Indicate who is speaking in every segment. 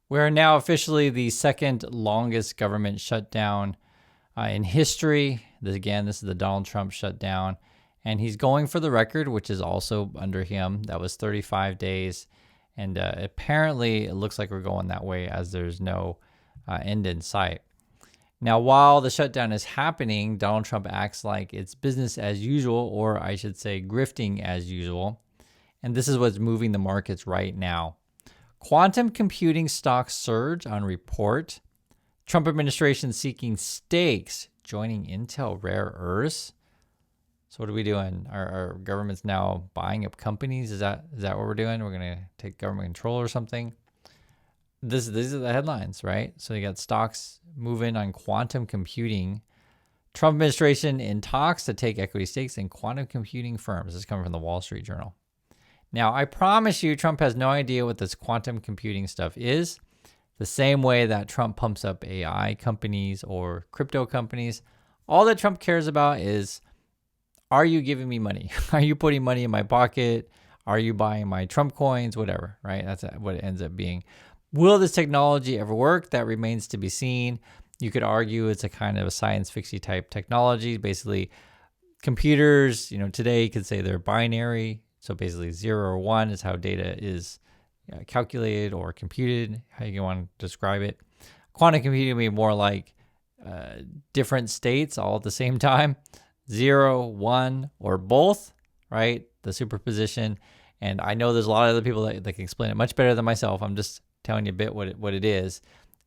Speaker 1: We're now officially the second longest government shutdown in history. This is the Donald Trump shutdown. And he's going for the record, which is also under him. That was 35 days. And apparently it looks like we're going that way as there's no end in sight. Now, while the shutdown is happening, Donald Trump acts like it's business as usual, or I should say grifting as usual. And this is what's moving the markets right now. Quantum computing stocks surge on report. Trump administration seeking stakes, joining Intel rare earths. So what are we doing? Our government's now buying up companies? Is that what we're doing? We're going to take government control or something? These are the headlines, right? So you got stocks moving on quantum computing. Trump administration in talks to take equity stakes in quantum computing firms. This is coming from the Wall Street Journal. Now, I promise you, Trump has no idea what this quantum computing stuff is. The same way that Trump pumps up AI companies or crypto companies. All that Trump cares about is, are you giving me money? Are you putting money in my pocket? Are you buying my Trump coins? Whatever, right? That's what it ends up being. Will this technology ever work? That remains to be seen. You could argue it's a kind of a science fiction type technology. Basically, computers, today you could say they're binary. So basically 0 or 1 is how data is calculated or computed, how you want to describe it. Quantum computing would be more like different states all at the same time. 0, 1, or both, right? The superposition. And I know there's a lot of other people that can explain it much better than myself. I'm just telling you a bit what it is.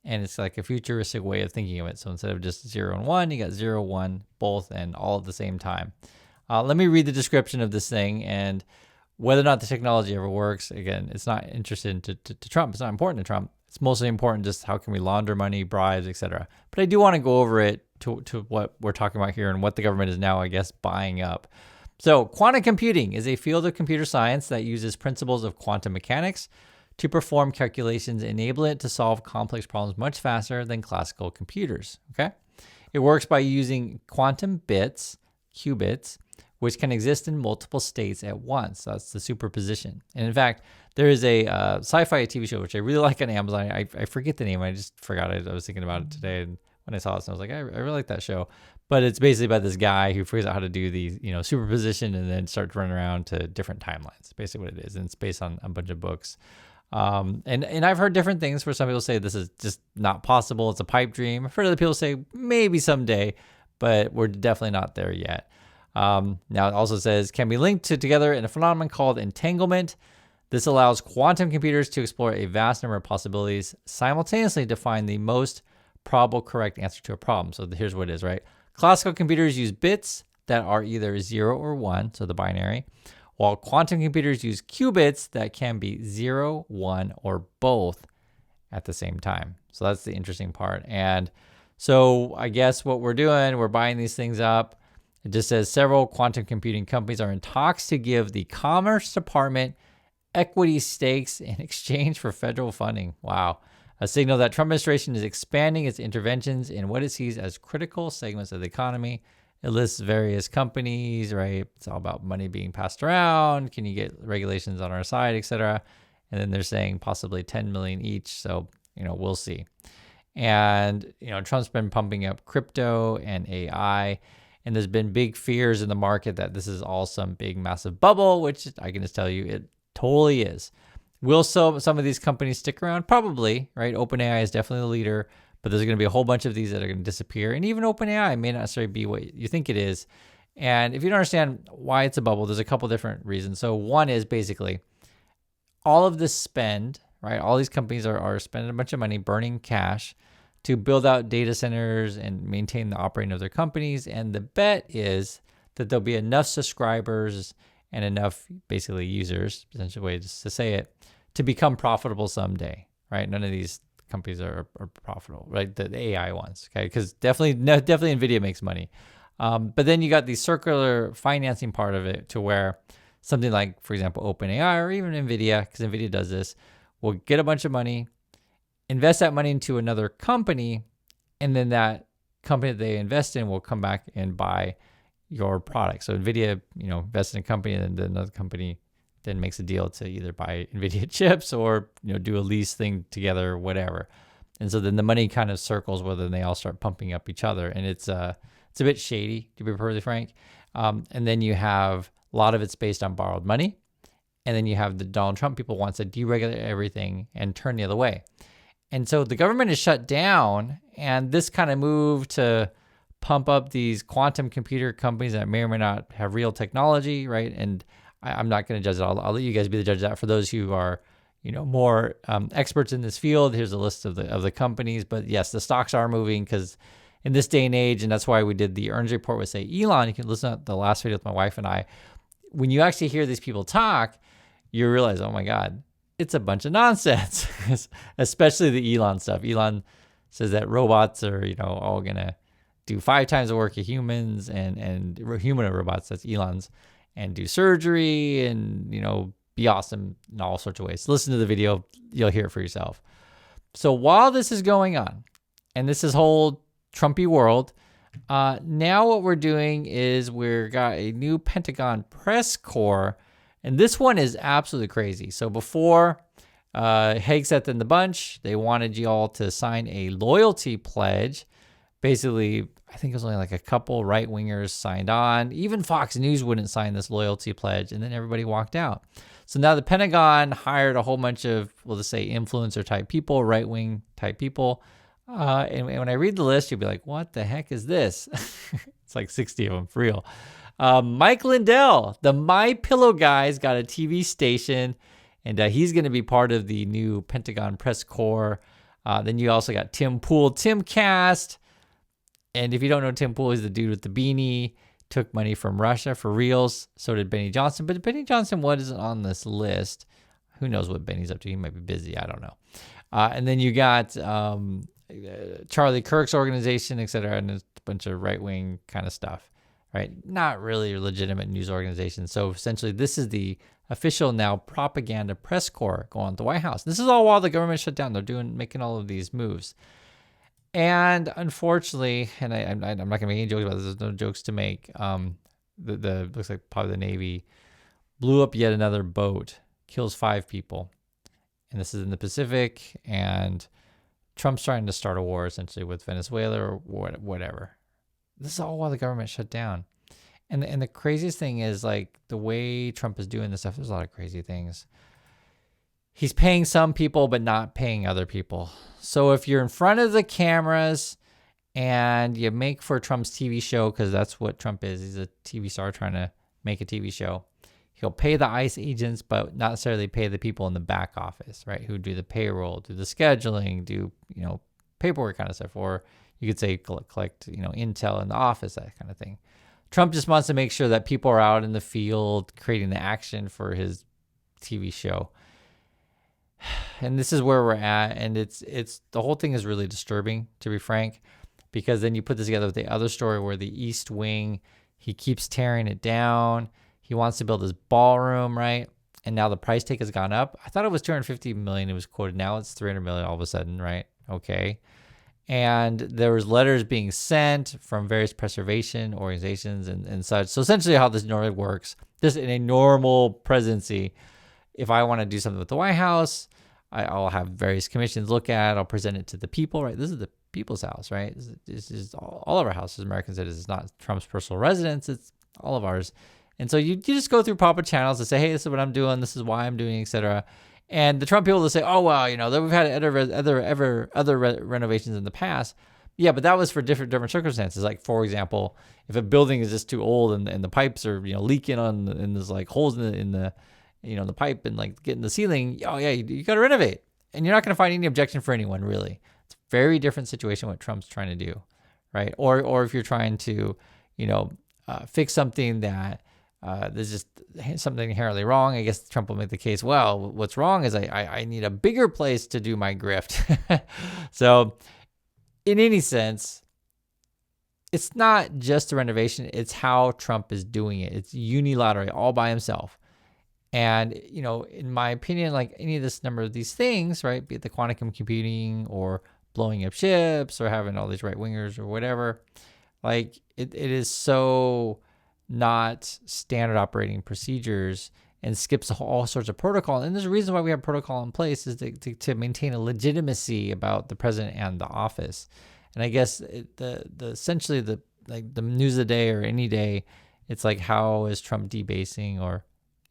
Speaker 1: And it's like a futuristic way of thinking of it. So instead of just 0 and 1, you got 0, 1, both, and all at the same time. Let me read the description of this thing, and whether or not the technology ever works. Again, it's not interested to Trump. It's not important to Trump. It's mostly important just how can we launder money, bribes, etc. But I do want to go over it to what we're talking about here and what the government is now, I guess, buying up. So quantum computing is a field of computer science that uses principles of quantum mechanics to perform calculations, enable it to solve complex problems much faster than classical computers. Okay, it works by using quantum bits, qubits, which can exist in multiple states at once. That's the superposition. And in fact, there is a sci-fi TV show, which I really like on Amazon. I forget the name. I just forgot it. I was thinking about it today. And when I saw it, so I was like, I really like that show. But it's basically about this guy who figures out how to do these, superposition and then start running around to different timelines. Basically what it is. And it's based on a bunch of books. And I've heard different things where some people say this is just not possible. It's a pipe dream. I've heard other people say maybe someday, but we're definitely not there yet. Now it also says can be linked together in a phenomenon called entanglement. This allows quantum computers to explore a vast number of possibilities simultaneously to find the most probable correct answer to a problem. So here's what it is, right? Classical computers use bits that are either 0 or 1, so the binary, while quantum computers use qubits that can be 0, 1, or both at the same time. So that's the interesting part. And so I guess what we're doing, we're buying these things up. It just says several quantum computing companies are in talks to give the Commerce Department equity stakes in exchange for federal funding. Wow. A signal that Trump administration is expanding its interventions in what it sees as critical segments of the economy. It lists various companies, right? It's all about money being passed around. Can you get regulations on our side, et cetera? And then they're saying possibly 10 million each. So, we'll see. And, Trump's been pumping up crypto and AI. And there's been big fears in the market that this is all some big, massive bubble, which I can just tell you it totally is. Will some of these companies stick around? Probably, right? OpenAI is definitely the leader, but there's going to be a whole bunch of these that are going to disappear. And even OpenAI may not necessarily be what you think it is. And if you don't understand why it's a bubble, there's a couple different reasons. So one is basically all of this spend, right? All these companies are spending a bunch of money, burning cash to build out data centers and maintain the operating of their companies. And the bet is that there'll be enough subscribers and enough basically users, essentially way to say it, to become profitable someday, right? None of these companies are profitable, right? The AI ones, okay? Because definitely NVIDIA makes money. But then you got the circular financing part of it to where something like, for example, OpenAI or even NVIDIA, because NVIDIA does this, will get a bunch of money, invest that money into another company, and then that company that they invest in will come back and buy your product. So NVIDIA, invests in a company, and then another company then makes a deal to either buy NVIDIA chips or do a lease thing together, or whatever. And so then the money kind of circles whether they all start pumping up each other, and it's a bit shady, to be perfectly frank. And then you have a lot of it's based on borrowed money, and then you have the Donald Trump people wants to deregulate everything and turn the other way. And so the government is shut down, and this kind of move to pump up these quantum computer companies that may or may not have real technology, right? And I'm not going to judge it. I'll let you guys be the judge of that. For those who are, more experts in this field, here's a list of the companies. But yes, the stocks are moving because in this day and age, and that's why we did the earnings report with, say, Elon. You can listen to the last video with my wife and I. When you actually hear these people talk, you realize, oh my God, it's a bunch of nonsense, especially the Elon stuff. Elon says that robots are, all going to do 5 times the work of humans and human robots, that's Elon's, and do surgery and, be awesome in all sorts of ways. Listen to the video. You'll hear it for yourself. So while this is going on, and this is whole Trumpy world, now what we're doing is we've got a new Pentagon press corps. And this one is absolutely crazy. So before Hegseth and the bunch, they wanted you all to sign a loyalty pledge. Basically, I think it was only like a couple right-wingers signed on. Even Fox News wouldn't sign this loyalty pledge, and then everybody walked out. So now the Pentagon hired a whole bunch of, we'll just say, influencer type people, right-wing type people. And when I read the list, you'll be like, what the heck is this? It's like 60 of them, for real. Mike Lindell, the My Pillow guy's got a TV station, and he's going to be part of the new Pentagon press corps. Then you also got Tim Pool, Timcast. And if you don't know Tim Pool, he's the dude with the beanie, took money from Russia for reals. So did Benny Johnson. But Benny Johnson wasn't on this list. Who knows what Benny's up to? He might be busy. I don't know. And then you got Charlie Kirk's organization, et cetera, and a bunch of right-wing kind of stuff. Right? Not really a legitimate news organization. So essentially, this is the official now propaganda press corps going on at the White House. This is all while the government shut down. They're making all of these moves. And unfortunately, and I'm not going to make any jokes about this. There's no jokes to make. The looks like probably the Navy blew up yet another boat, kills 5 people. And this is in the Pacific. And Trump's trying to start a war essentially with Venezuela or whatever. This is all while the government shut down. And the craziest thing is, like, the way Trump is doing this stuff, there's a lot of crazy things. He's paying some people, but not paying other people. So if you're in front of the cameras and you make for Trump's TV show, because that's what Trump is, he's a TV star trying to make a TV show, he'll pay the ICE agents, but not necessarily pay the people in the back office, right, who do the payroll, do the scheduling, do, paperwork kind of stuff, or you could say collect, intel in the office, that kind of thing. Trump just wants to make sure that people are out in the field creating the action for his TV show. And this is where we're at. And it's the whole thing is really disturbing, to be frank, because then you put this together with the other story where the East Wing, he keeps tearing it down. He wants to build his ballroom, right? And now the price tag has gone up. I thought it was $250 million. It was quoted. Now it's $300 million all of a sudden, right? Okay. And there was letters being sent from various preservation organizations and such. So essentially how this normally works, just in a normal presidency, if I want to do something with the White House, I'll have various commissions look at it. I'll present it to the people, right? This is the people's house, right? This is all of our houses, American citizens. It's not Trump's personal residence. It's all of ours. And so you just go through proper channels and say, hey, this is what I'm doing. This is why I'm doing, et cetera. And the Trump people will say, oh, well, we've had other renovations in the past. Yeah, but that was for different circumstances. Like, for example, if a building is just too old and the pipes are, leaking and there's like holes in the the pipe and like getting the ceiling, oh yeah, you got to renovate. And you're not going to find any objection for anyone, really. It's a very different situation what Trump's trying to do, right? Or if you're trying to, fix something that there's just something inherently wrong, I guess Trump will make the case, well, what's wrong is I need a bigger place to do my grift. So in any sense, it's not just a renovation, it's how Trump is doing it. It's unilateral, all by himself. And, in my opinion, like any of this number of these things, right, be it the quantum computing or blowing up ships or having all these right wingers or whatever, like it is so not standard operating procedures. and skips all sorts of protocol. And there's a reason why we have protocol in place, is to maintain a legitimacy about the president and the office. And I guess the essentially the news of the day, or any day, it's like, how is Trump debasing or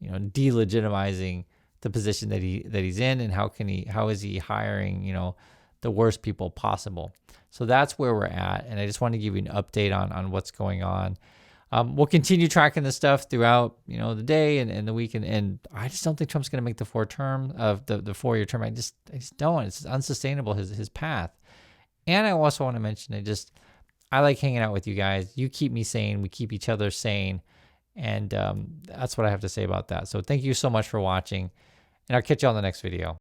Speaker 1: delegitimizing the position that he's in, and how is he hiring the worst people possible? So that's where we're at, and I just want to give you an update on what's going on. We'll continue tracking this stuff throughout the day and the week, and I just don't think Trump's going to make the 4-year term. I just don't. It's unsustainable, his path. And I also want to mention, I like hanging out with you guys. You keep me sane. We keep each other sane. And that's what I have to say about that. So thank you so much for watching, and I'll catch you on the next video.